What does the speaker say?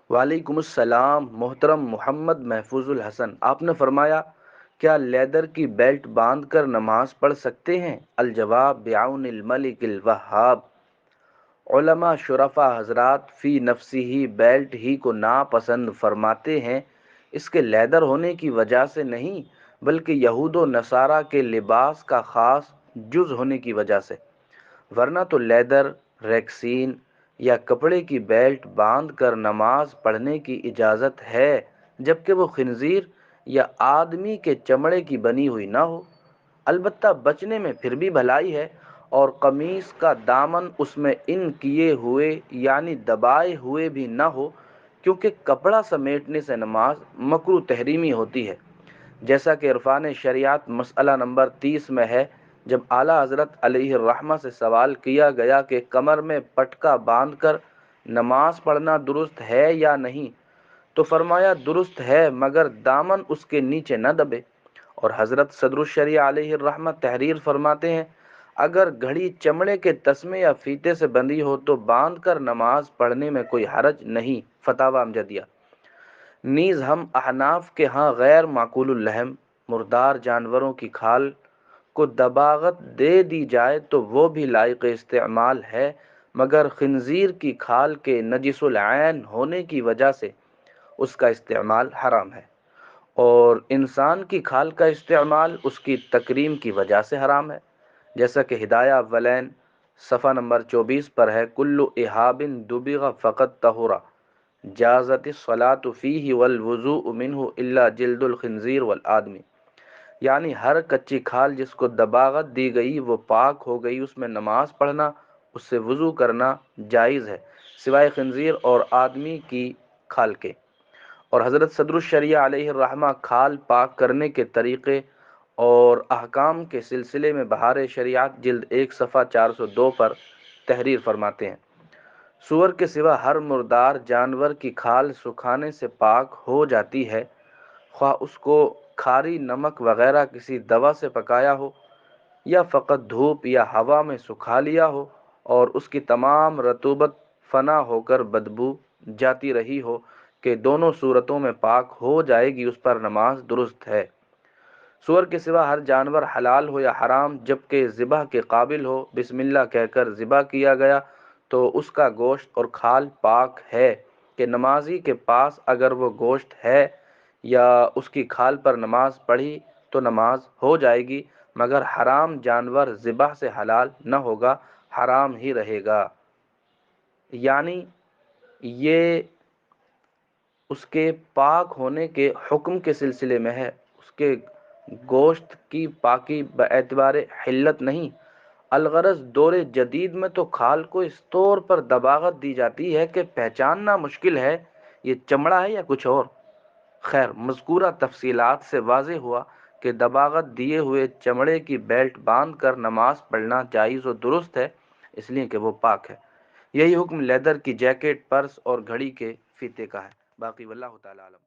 وعلیکم السلام محترم محمد محفوظ الحسن، آپ نے فرمایا کیا لیدر کی بیلٹ باندھ کر نماز پڑھ سکتے ہیں؟ الجواب بعون الملک الوہاب۔ علماء شرفا حضرات فی نفسی ہی بیلٹ ہی کو ناپسند فرماتے ہیں، اس کے لیدر ہونے کی وجہ سے نہیں بلکہ یہود و نصارہ کے لباس کا خاص جز ہونے کی وجہ سے، ورنہ تو لیدر، ریکسین یا کپڑے کی بیلٹ باندھ کر نماز پڑھنے کی اجازت ہے جبکہ وہ خنزیر یا آدمی کے چمڑے کی بنی ہوئی نہ ہو۔ البتہ بچنے میں پھر بھی بھلائی ہے، اور قمیص کا دامن اس میں ان کیے ہوئے یعنی دبائے ہوئے بھی نہ ہو، کیونکہ کپڑا سمیٹنے سے نماز مکروہ تحریمی ہوتی ہے، جیسا کہ عرفان شریعت مسئلہ نمبر 30 میں ہے۔ جب اعلیٰ حضرت علیہ الرحمہ سے سوال کیا گیا کہ کمر میں پٹکا باندھ کر نماز پڑھنا درست ہے یا نہیں، تو فرمایا درست ہے مگر دامن اس کے نیچے نہ دبے۔ اور حضرت صدر الشریعہ علیہ الرحمہ تحریر فرماتے ہیں اگر گھڑی چمڑے کے تسمے یا فیتے سے بندھی ہو تو باندھ کر نماز پڑھنے میں کوئی حرج نہیں۔ فتاوی امجدیہ۔ نیز ہم احناف کے ہاں غیر معقول اللحم مردار جانوروں کی کھال کو دباغت دے دی جائے تو وہ بھی لائق استعمال ہے، مگر خنزیر کی کھال کے نجس العین ہونے کی وجہ سے اس کا استعمال حرام ہے، اور انسان کی کھال کا استعمال اس کی تکریم کی وجہ سے حرام ہے، جیسا کہ ہدایہ اولین صفحہ نمبر 24 پر ہے کل احاب دبغ فقط طہورا جازت الصلاۃ فیہ والوضوء منہ الا جلد الخنزیر والآدمی، یعنی ہر کچی کھال جس کو دباغت دی گئی وہ پاک ہو گئی، اس میں نماز پڑھنا، اس سے وضو کرنا جائز ہے سوائے خنزیر اور آدمی کی کھال کے۔ اور حضرت صدر الشریعہ علیہ الرحمہ کھال پاک کرنے کے طریقے اور احکام کے سلسلے میں بہار شریعت جلد 1 صفحہ 402 پر تحریر فرماتے ہیں سور کے سوا ہر مردار جانور کی کھال سکھانے سے پاک ہو جاتی ہے، خواہ اس کو کھاری نمک وغیرہ کسی دوا سے پکایا ہو یا فقط دھوپ یا ہوا میں سکھا لیا ہو اور اس کی تمام رطوبت فنا ہو کر بدبو جاتی رہی ہو، کہ دونوں صورتوں میں پاک ہو جائے گی، اس پر نماز درست ہے۔ سور کے سوا ہر جانور حلال ہو یا حرام جبکہ ذبح کے قابل ہو، بسم اللہ کہہ کر ذبح کیا گیا تو اس کا گوشت اور کھال پاک ہے، کہ نمازی کے پاس اگر وہ گوشت ہے یا اس کی کھال پر نماز پڑھی تو نماز ہو جائے گی، مگر حرام جانور ذبح سے حلال نہ ہوگا، حرام ہی رہے گا۔ یعنی یہ اس کے پاک ہونے کے حکم کے سلسلے میں ہے، اس کے گوشت کی پاکی باعتبار حلت نہیں۔ الغرض دور جدید میں تو کھال کو اس طور پر دباغت دی جاتی ہے کہ پہچاننا مشکل ہے یہ چمڑا ہے یا کچھ اور۔ خیر، مذکورہ تفصیلات سے واضح ہوا کہ دباغت دیے ہوئے چمڑے کی بیلٹ باندھ کر نماز پڑھنا جائز و درست ہے، اس لیے کہ وہ پاک ہے۔ یہی حکم لیدر کی جیکٹ، پرس اور گھڑی کے فیتے کا ہے۔ باقی واللہ تعالی عالم۔